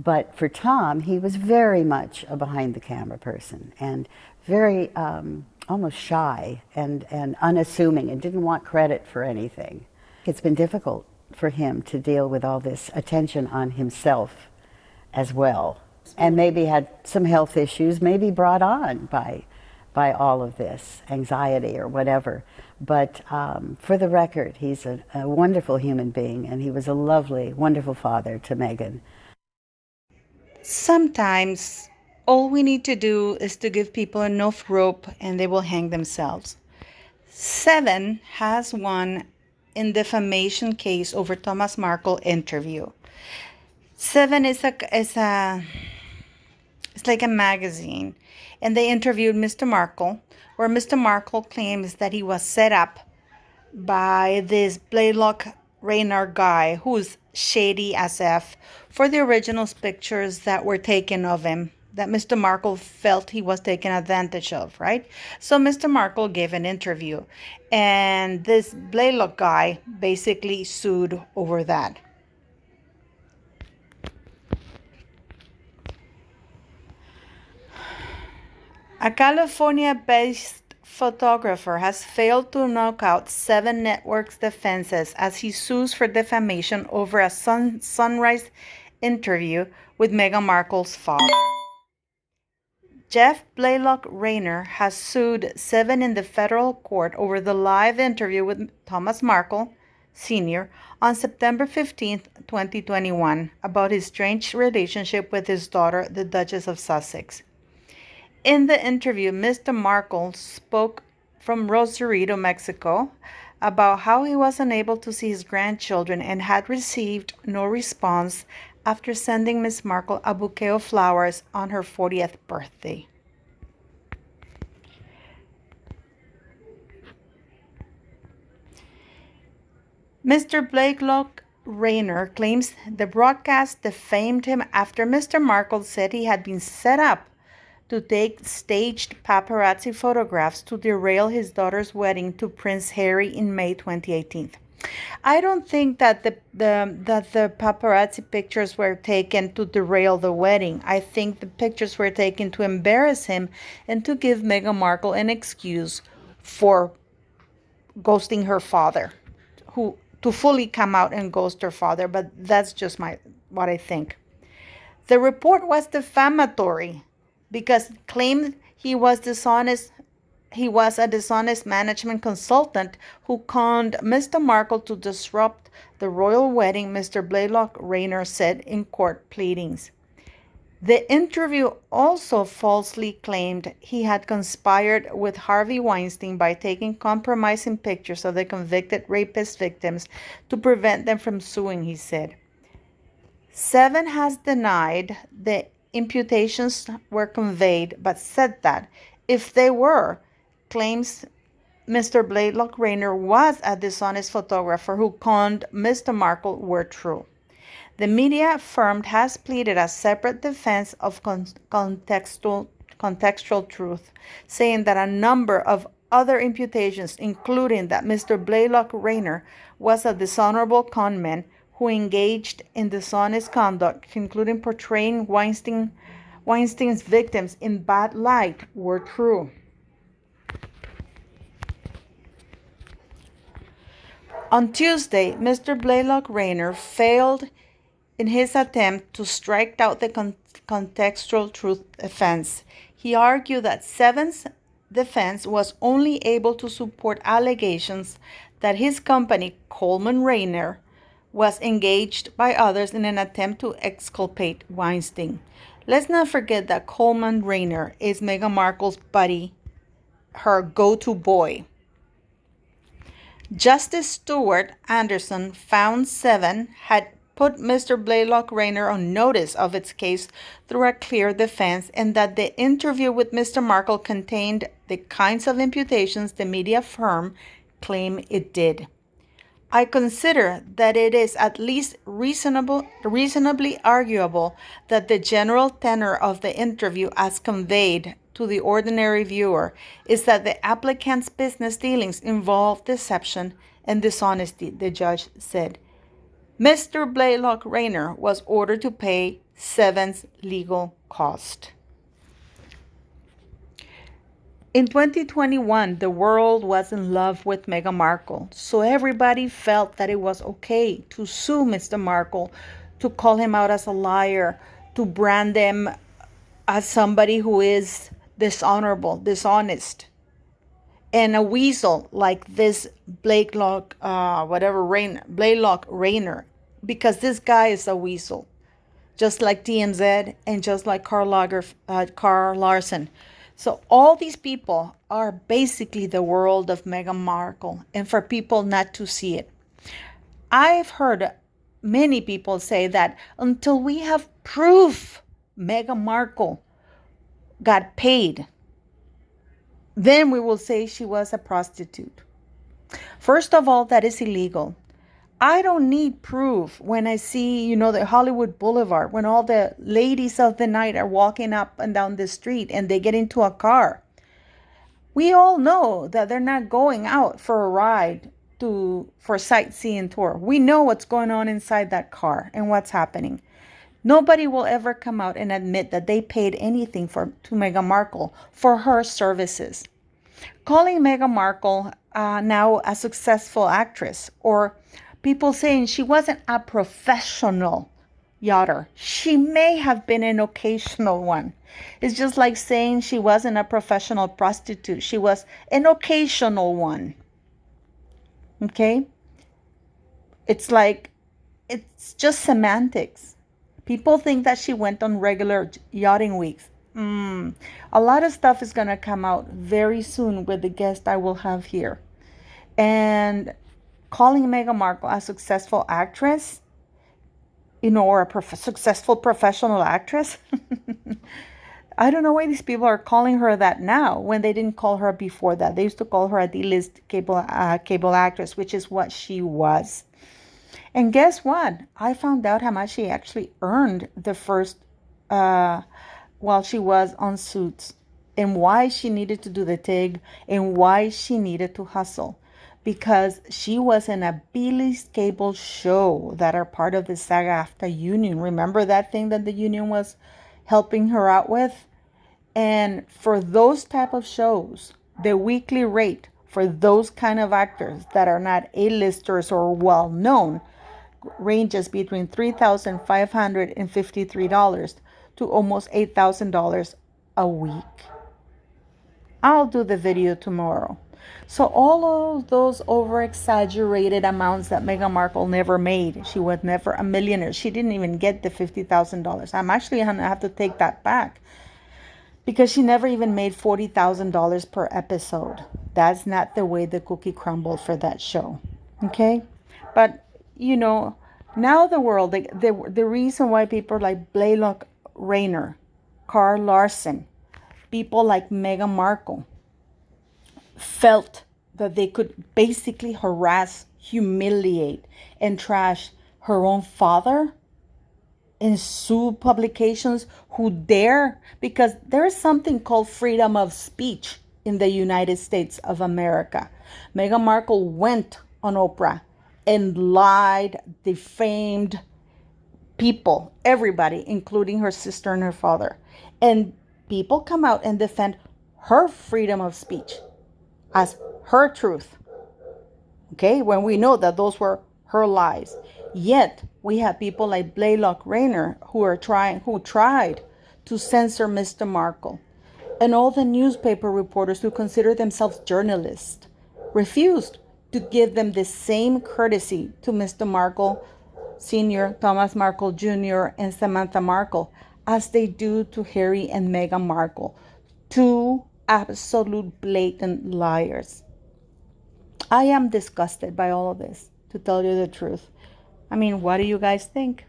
But for Tom, he was very much a behind-the-camera person and very almost shy and unassuming and didn't want credit for anything. It's been difficult for him to deal with all this attention on himself as well, and maybe had some health issues, maybe brought on by all of this anxiety or whatever. But for the record, he's a wonderful human being, and he was a lovely, wonderful father to Meghan. Sometimes all we need to do is to give people enough rope and they will hang themselves. Seven has won in defamation case over Thomas Markle interview. Seven is it's like a magazine, and they interviewed Mr. Markle, where Mr. Markle claims that he was set up by this Blaylock-Reynar guy who's shady as F for the original pictures that were taken of him, that Mr. Markle felt he was taken advantage of, right? So Mr. Markle gave an interview, and this Blaylock guy basically sued over that. A California-based photographer has failed to knock out Seven Network's defenses as he sues for defamation over a Sunrise interview with Meghan Markle's father. Jeff Blaylock-Reynar has sued Seven in the federal court over the live interview with Thomas Markle Sr. on September 15, 2021, about his strange relationship with his daughter, the Duchess of Sussex. In the interview, Mr. Markle spoke from Rosarito, Mexico, about how he was unable to see his grandchildren and had received no response after sending Miss Markle a bouquet of flowers on her 40th birthday. Mr. Blaylock-Reynar claims the broadcast defamed him after Mr. Markle said he had been set up to take staged paparazzi photographs to derail his daughter's wedding to Prince Harry in May 2018. I don't think that the paparazzi pictures were taken to derail the wedding. I think the pictures were taken to embarrass him and to give Meghan Markle an excuse for ghosting her father, to fully come out and ghost her father. But that's just what I think. The report was defamatory because it claimed he was a dishonest management consultant who conned Mr. Markle to disrupt the royal wedding, Mr. Blaylock-Reynar said in court pleadings. The interview also falsely claimed he had conspired with Harvey Weinstein by taking compromising pictures of the convicted rapist victims to prevent them from suing, he said. Seven has denied the imputations were conveyed, but said that if they were, claims Mr. Blaylock-Reynar was a dishonest photographer who conned Mr. Markle were true. The media firm has pleaded a separate defense of contextual truth, saying that a number of other imputations, including that Mr. Blaylock-Reynar was a dishonorable conman who engaged in dishonest conduct, including portraying Weinstein's victims in bad light, were true. On Tuesday, Mr. Blaylock-Reynar failed in his attempt to strike out the contextual truth defense. He argued that Seven's defense was only able to support allegations that his company, Coleman-Rayner, was engaged by others in an attempt to exculpate Weinstein. Let's not forget that Coleman-Rayner is Meghan Markle's buddy, her go-to boy. Justice Stuart Anderson found Seven had put Mr. Blaylock-Reynar on notice of its case through a clear defense, and that the interview with Mr. Markle contained the kinds of imputations the media firm claimed it did. I consider that it is at least reasonably arguable that the general tenor of the interview as conveyed to the ordinary viewer is that the applicant's business dealings involve deception and dishonesty, the judge said. Mr. Blaylock-Reynar was ordered to pay 7th legal cost. In 2021, the world was in love with Meghan Markle, so everybody felt that it was okay to sue Mr. Markle, to call him out as a liar, to brand him as somebody who is dishonorable, dishonest, and a weasel like this Blaylock-Reynar, because this guy is a weasel, just like TMZ and just like Karl Larsen. So all these people are basically the world of Meghan Markle, and for people not to see it. I've heard many people say that until we have proof Meghan Markle got paid, then we will say she was a prostitute. First of all, that is illegal. I don't need proof when I see, the Hollywood Boulevard, when all the ladies of the night are walking up and down the street and they get into a car. We all know that they're not going out for a ride for a sightseeing tour. We know what's going on inside that car and what's happening. Nobody will ever come out and admit that they paid anything to Meghan Markle for her services. Calling Meghan Markle now a successful actress, or people saying she wasn't a professional yachter. She may have been an occasional one. It's just like saying she wasn't a professional prostitute. She was an occasional one. Okay? It's just semantics. People think that she went on regular yachting weeks. A lot of stuff is going to come out very soon with the guest I will have here. And calling Meghan Markle a successful actress, or a successful professional actress. I don't know why these people are calling her that now when they didn't call her before that. They used to call her a D-list cable actress, which is what she was. And guess what? I found out how much she actually earned the first while she was on Suits, and why she needed to do the TIG, and why she needed to hustle. Because she was in a B-list cable show that are part of the SAG-AFTRA union. Remember that thing that the union was helping her out with? And for those type of shows, the weekly rate for those kind of actors that are not A-listers or well-known ranges between $3,553 to almost $8,000 a week. I'll do the video tomorrow. So all of those over-exaggerated amounts that Meghan Markle never made, she was never a millionaire. She didn't even get the $50,000. I'm actually going to have to take that back, because she never even made $40,000 per episode. That's not the way the cookie crumbled for that show. Okay? But, now the world, the reason why people like Blaylock-Reynar, Karl Larsen, people like Meghan Markle felt that they could basically harass, humiliate, and trash her own father and sue publications who dare, because there's something called freedom of speech in the United States of America. Meghan Markle went on Oprah and lied, defamed people, everybody, including her sister and her father. And people come out and defend her freedom of speech as her truth. Okay, when we know that those were her lies. Yet we have people like Blaylock-Reynar who tried to censor Mr. Markle. And all the newspaper reporters who consider themselves journalists refused to give them the same courtesy to Mr. Markle Sr., Thomas Markle Jr., and Samantha Markle as they do to Harry and Meghan Markle, two absolute blatant liars. I am disgusted by all of this, to tell you the truth. I mean, what do you guys think?